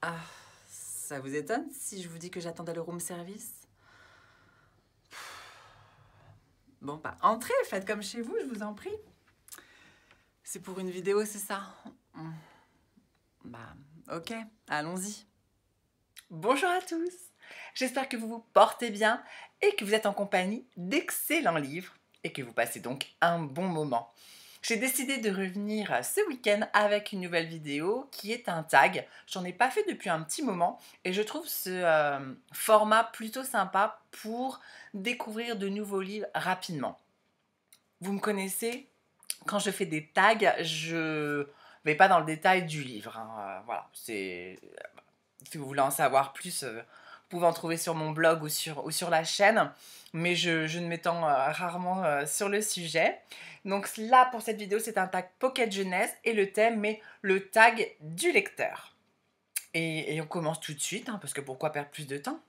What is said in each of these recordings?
Ah, ça vous étonne si je vous dis que j'attendais le room service? Bon, bah, entrez, faites comme chez vous, je vous en prie. C'est pour une vidéo, c'est ça? Bah, ok, allons-y. Bonjour à tous, j'espère que vous vous portez bien et que vous êtes en compagnie d'excellents livres et que vous passez donc un bon moment. J'ai décidé de revenir ce week-end avec une nouvelle vidéo qui est un tag. J'en ai pas fait depuis un petit moment et je trouve ce format plutôt sympa pour découvrir de nouveaux livres rapidement. Vous me connaissez, quand je fais des tags, je vais pas dans le détail du livre, hein. Voilà, si vous voulez en savoir plus, vous pouvez en trouver sur mon blog ou sur la chaîne, mais je ne m'étends rarement sur le sujet. Donc là, pour cette vidéo, c'est un tag Pocket Jeunesse et le thème est le tag du lecteur. Et on commence tout de suite, hein, parce que pourquoi perdre plus de temps?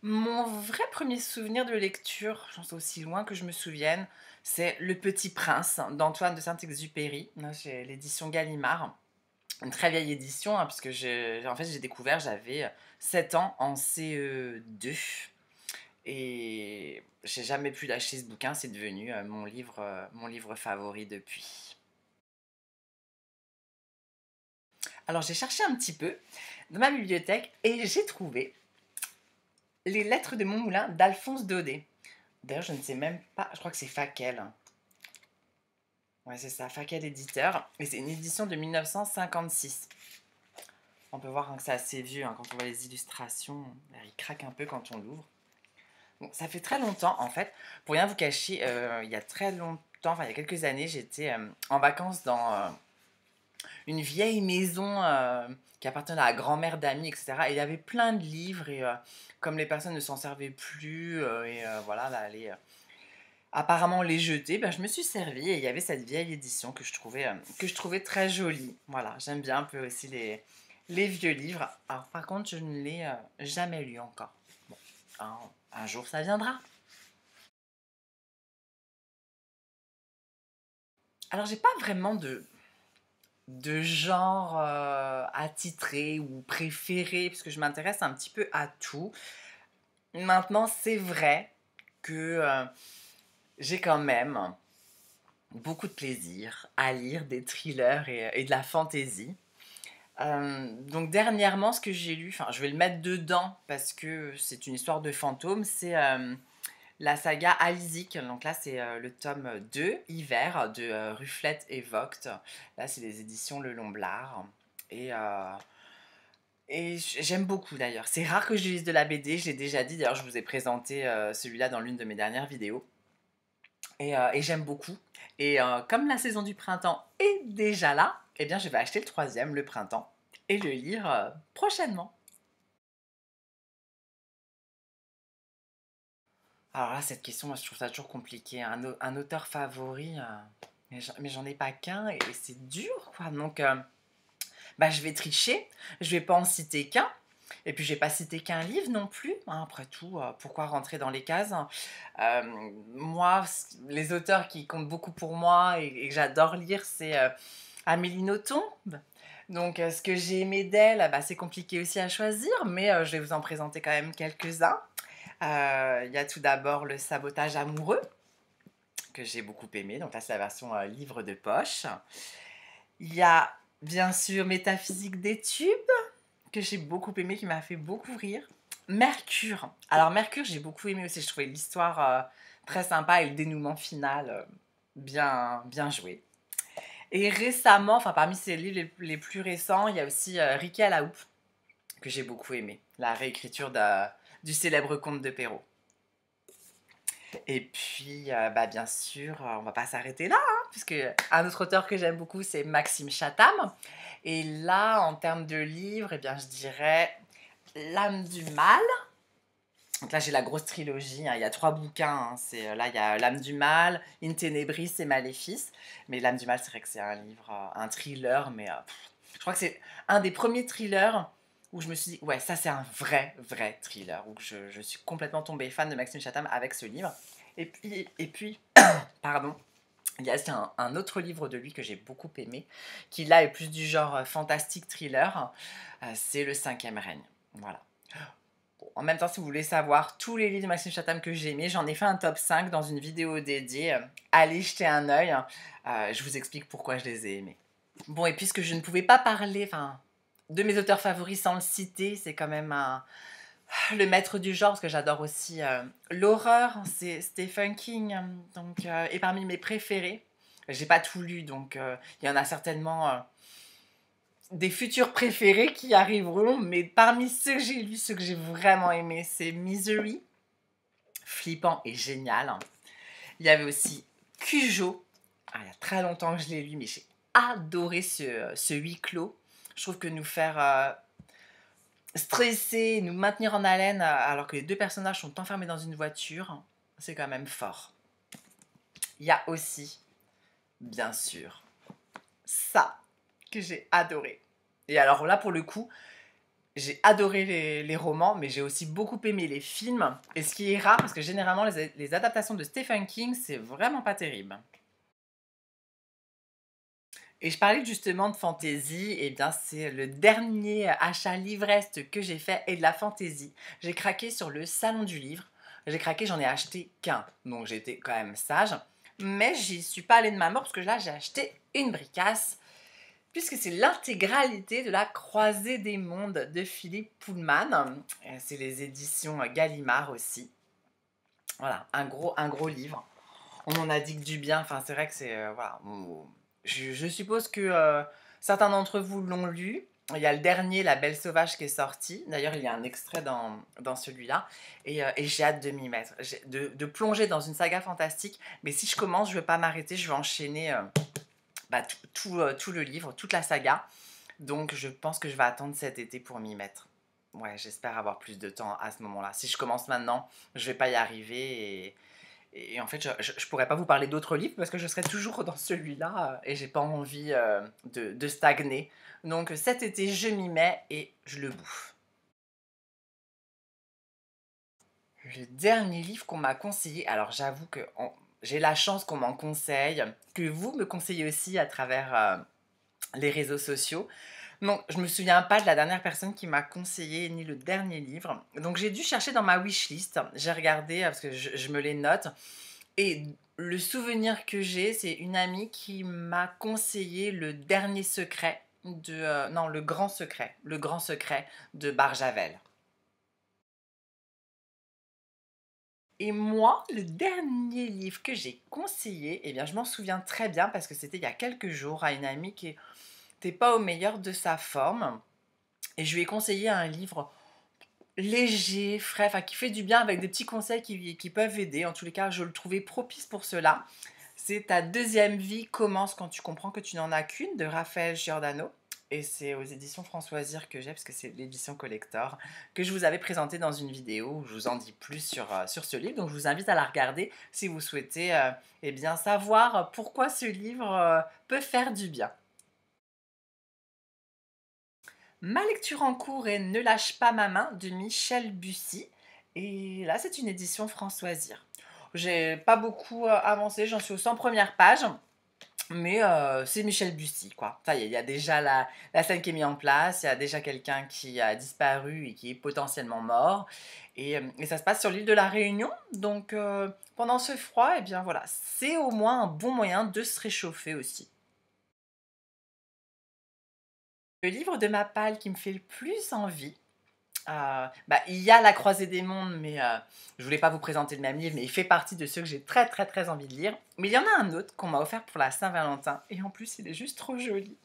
Mon vrai premier souvenir de lecture, j'en sais aussi loin que je me souvienne, c'est Le Petit Prince d'Antoine de Saint-Exupéry, chez l'édition Gallimard. Une très vieille édition, hein, puisque j'ai découvert, j'avais 7 ans en CE2. Et j'ai jamais pu lâcher ce bouquin, c'est devenu mon livre favori depuis. Alors j'ai cherché un petit peu dans ma bibliothèque et j'ai trouvé Les Lettres de Montmoulin d'Alphonse Daudet. D'ailleurs, je ne sais même pas, je crois que c'est Faquel. Ouais, c'est ça, Faquel éditeur. Et c'est une édition de 1956. On peut voir, hein, que c'est assez vieux, hein, quand on voit les illustrations. Il craque un peu quand on l'ouvre. Bon, ça fait très longtemps, en fait. Pour rien vous cacher, il y a très longtemps, enfin il y a quelques années, j'étais en vacances dans une vieille maison qui appartenait à la grand-mère d'amis, etc. Et il y avait plein de livres et comme les personnes ne s'en servaient plus voilà, là, apparemment les jeter, ben, je me suis servie et il y avait cette vieille édition que je trouvais très jolie. Voilà, j'aime bien un peu aussi les vieux livres. Alors par contre, je ne l'ai jamais lu encore. Bon, un jour ça viendra. Alors j'ai pas vraiment de genre attitré ou préféré, parce que je m'intéresse un petit peu à tout. Maintenant, c'est vrai que j'ai quand même beaucoup de plaisir à lire des thrillers et de la fantasy. Donc dernièrement, ce que j'ai lu, enfin je vais le mettre dedans parce que c'est une histoire de fantôme, c'est la saga Alizik. Donc là c'est le tome 2, Hiver, de Rufflette et Vogt. Là c'est les éditions Le Lomblard. Et, euh, et j'aime beaucoup d'ailleurs. C'est rare que je lise de la BD, je l'ai déjà dit, d'ailleurs je vous ai présenté celui-là dans l'une de mes dernières vidéos. Et j'aime beaucoup. Et comme la saison du printemps est déjà là, eh bien je vais acheter le troisième, le printemps, et le lire prochainement. Alors là, cette question, moi, je trouve ça toujours compliqué. Un auteur favori, mais j'en ai pas qu'un, et c'est dur, quoi. Donc, bah, je vais tricher, je vais pas en citer qu'un. Et puis, je vais pas citer qu'un livre non plus, hein. Après tout, pourquoi rentrer dans les cases? Moi, les auteurs qui comptent beaucoup pour moi et que j'adore lire, c'est Amélie Nothomb. Donc, ce que j'ai aimé d'elle, bah, c'est compliqué aussi à choisir, mais je vais vous en présenter quand même quelques-uns. Il y a tout d'abord Le Sabotage amoureux, que j'ai beaucoup aimé. Donc là, c'est la version livre de poche. Il y a bien sûr Métaphysique des tubes, que j'ai beaucoup aimé, qui m'a fait beaucoup rire. Mercure. Alors Mercure, j'ai beaucoup aimé aussi. Je trouvais l'histoire très sympa et le dénouement final bien joué. Et récemment, enfin parmi ces livres les plus récents, il y a aussi Ricky à la houppe, que j'ai beaucoup aimé. La réécriture du célèbre conte de Perrault. Et puis, bah, bien sûr, on va pas s'arrêter là, hein, puisque un autre auteur que j'aime beaucoup, c'est Maxime Chatham. Et là, en termes de livres, eh bien, je dirais L'âme du mal. Donc là, j'ai la grosse trilogie, hein. Il y a 3 bouquins, hein. Là, il y a L'âme du mal, In Tenebris et Maléfice. Mais L'âme du mal, c'est vrai que c'est un livre, un thriller, mais je crois que c'est un des premiers thrillers où je me suis dit, ouais, ça c'est un vrai thriller, où je suis complètement tombée fan de Maxime Chatham avec ce livre. Et puis pardon, Il y a aussi un autre livre de lui que j'ai beaucoup aimé, qui là est plus du genre fantastique thriller, c'est Le Cinquième Règne. Voilà. Bon, en même temps, si vous voulez savoir tous les livres de Maxime Chatham que j'ai aimés, j'en ai fait un top 5 dans une vidéo dédiée. Allez jeter un œil, je vous explique pourquoi je les ai aimés. Bon, et puisque je ne pouvais pas parler de mes auteurs favoris sans le citer, c'est quand même le maître du genre, parce que j'adore aussi l'horreur, c'est Stephen King, donc, et parmi mes préférés. J'ai pas tout lu, donc il y en a certainement des futurs préférés qui arriveront, mais parmi ceux que j'ai lus, ceux que j'ai vraiment aimés, c'est Misery, flippant et génial. Il y avait aussi Cujo, il y a très longtemps que je l'ai lu, mais j'ai adoré ce huis clos. Je trouve que nous faire stresser, nous maintenir en haleine alors que les deux personnages sont enfermés dans une voiture, c'est quand même fort. Il y a aussi, bien sûr, ça que j'ai adoré. Et alors là, pour le coup, j'ai adoré les romans, mais j'ai aussi beaucoup aimé les films. Et ce qui est rare, parce que généralement, les adaptations de Stephen King, c'est vraiment pas terrible. Et je parlais justement de fantaisie, et bien c'est le dernier achat livreste que j'ai fait et de la fantaisie. J'ai craqué sur le salon du livre. J'ai craqué, j'en ai acheté qu'un, donc j'étais quand même sage. Mais j'y suis pas allée de ma mort parce que là j'ai acheté une bricasse, puisque c'est l'intégralité de la Croisée des mondes de Philippe Pullman. C'est les éditions Gallimard aussi. Voilà, un gros livre. On en a dit que du bien, enfin c'est vrai que c'est... voilà. Je suppose que certains d'entre vous l'ont lu. Il y a le dernier, La Belle Sauvage, qui est sorti. D'ailleurs, il y a un extrait dans celui-là. Et j'ai hâte de m'y mettre. De plonger dans une saga fantastique. Mais si je commence, je ne vais pas m'arrêter. Je vais enchaîner tout le livre, toute la saga. Donc, je pense que je vais attendre cet été pour m'y mettre. Ouais, j'espère avoir plus de temps à ce moment-là. Si je commence maintenant, je ne vais pas y arriver. Et en fait, je pourrais pas vous parler d'autres livres parce que je serai toujours dans celui-là et j'ai pas envie de stagner. Donc cet été, je m'y mets et je le bouffe. Le dernier livre qu'on m'a conseillé, alors j'avoue que j'ai la chance qu'on m'en conseille, que vous me conseillez aussi à travers les réseaux sociaux. Non, je me souviens pas de la dernière personne qui m'a conseillé ni le dernier livre. Donc j'ai dû chercher dans ma wishlist. J'ai regardé parce que je me les note. Et le souvenir que j'ai, c'est une amie qui m'a conseillé le dernier secret non, le grand secret de Barjavel. Et moi, le dernier livre que j'ai conseillé, eh bien, je m'en souviens très bien parce que c'était il y a quelques jours à une amie qui n'était pas au meilleur de sa forme. Et je lui ai conseillé un livre léger, frais, enfin qui fait du bien avec des petits conseils qui peuvent aider. En tous les cas, je le trouvais propice pour cela. C'est Ta deuxième vie commence quand tu comprends que tu n'en as qu'une de Raphaël Giordano. Et c'est aux éditions Françoisir que j'ai, parce que c'est l'édition collector, que je vous avais présenté dans une vidéo où je vous en dis plus sur ce livre. Donc je vous invite à la regarder si vous souhaitez eh bien, savoir pourquoi ce livre peut faire du bien. Ma lecture en cours est Ne lâche pas ma main de Michel Bussy. Et là, c'est une édition Françoisir. J'ai pas beaucoup avancé, j'en suis aux 100 premières pages. Mais c'est Michel Bussy, quoi. Ça y est, il y a déjà la scène qui est mise en place, il y a déjà quelqu'un qui a disparu et qui est potentiellement mort. Et ça se passe sur l'île de la Réunion. Donc pendant ce froid, eh bien voilà, c'est au moins un bon moyen de se réchauffer aussi. Le livre de ma palle qui me fait le plus envie, il y a La Croisée des mondes, mais je voulais pas vous présenter le même livre, mais il fait partie de ceux que j'ai très très très envie de lire. Mais il y en a un autre qu'on m'a offert pour la Saint-Valentin, et en plus il est juste trop joli.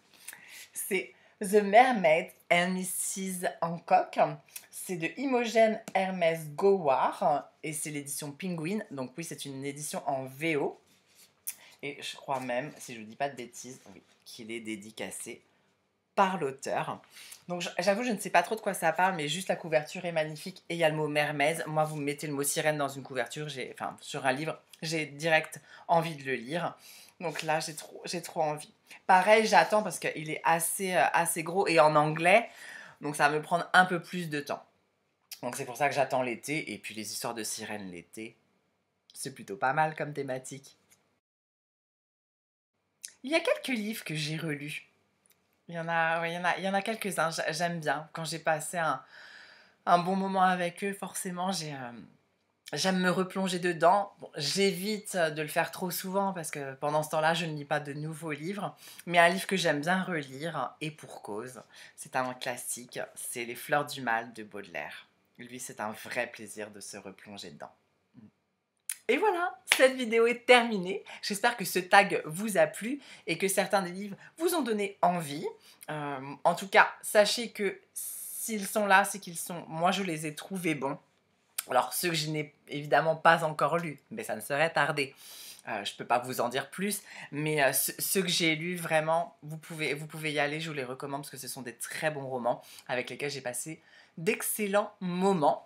C'est The Mermaid and Mrs. Hancock. C'est de Imogen Hermès Gowar, et c'est l'édition Penguin, donc oui, c'est une édition en VO. Et je crois même, si je ne vous dis pas de bêtises, oui, qu'il est dédicacé par l'auteur. Donc j'avoue, je ne sais pas trop de quoi ça parle, mais juste la couverture est magnifique et il y a le mot mermaids. Moi, vous me mettez le mot sirène dans une couverture, enfin sur un livre, j'ai direct envie de le lire. Donc là, j'ai trop envie. Pareil, j'attends parce qu'il est assez gros et en anglais, donc ça va me prendre un peu plus de temps. Donc c'est pour ça que j'attends l'été, et puis les histoires de sirènes l'été, c'est plutôt pas mal comme thématique. Il y a quelques livres que j'ai relus. Il y en a, ouais, il y en a quelques-uns. J'aime bien. Quand j'ai passé un bon moment avec eux, forcément, j'aime me replonger dedans. Bon, j'évite de le faire trop souvent parce que pendant ce temps-là, je ne lis pas de nouveaux livres. Mais un livre que j'aime bien relire, et pour cause, c'est un classique, c'est Les Fleurs du Mal de Baudelaire. Lui, c'est un vrai plaisir de se replonger dedans. Et voilà, cette vidéo est terminée. J'espère que ce tag vous a plu et que certains des livres vous ont donné envie. En tout cas, sachez que s'ils sont là, c'est qu'ils sont... Moi, je les ai trouvés bons. Alors, ceux que je n'ai évidemment pas encore lus, mais ça ne serait tardé. Je ne peux pas vous en dire plus, mais ceux que j'ai lus, vraiment, vous pouvez y aller, je vous les recommande parce que ce sont des très bons romans avec lesquels j'ai passé d'excellents moments.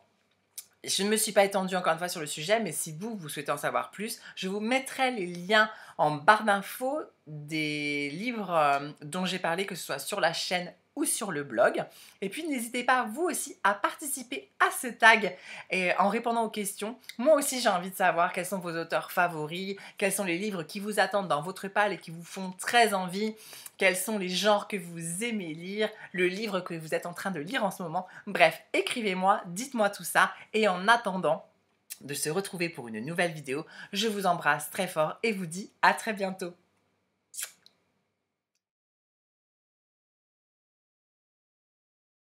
Je ne me suis pas étendue encore une fois sur le sujet, mais si vous souhaitez en savoir plus, je vous mettrai les liens en barre d'infos des livres dont j'ai parlé, que ce soit sur la chaîne ou sur le blog. Et puis n'hésitez pas vous aussi à participer à ce tag et en répondant aux questions. Moi aussi j'ai envie de savoir quels sont vos auteurs favoris, quels sont les livres qui vous attendent dans votre palle et qui vous font très envie, quels sont les genres que vous aimez lire, le livre que vous êtes en train de lire en ce moment. Bref, écrivez-moi, dites-moi tout ça et en attendant de se retrouver pour une nouvelle vidéo, je vous embrasse très fort et vous dis à très bientôt.